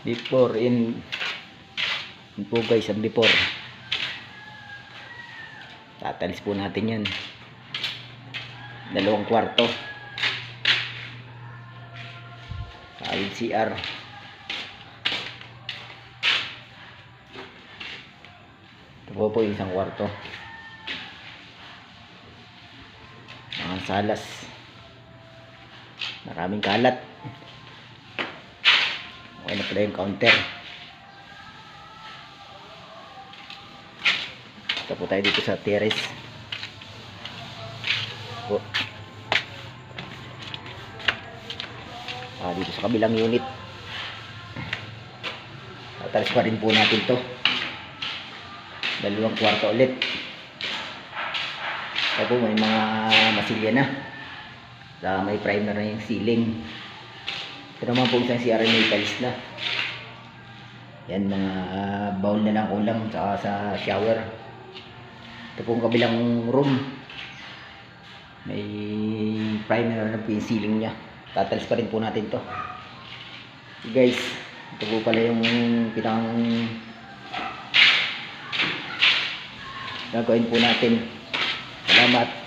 before in po guys, ang before. Tatalis po natin yan. 2 kwarto. Kawid CR. Ito po yung 1 kwarto. Mga salas. Maraming kalat. Okay na pala yung counter. Ito po tayo dito sa terrace. Po. Dito sa kabilang unit. Tatalis pa rin po natin to. 2 kwarto ulit. Ito po may mga masilya na. May primer na yung ceiling. Ito naman po isang CR may tiles na. Yan, mga bowl na lang ulam sa shower. Ito po ang kabilang room. May primer na po yung ceiling nya. Tatalis pa rin po natin to. So guys, ito po pala yung pinang gagawin po natin. Salamat.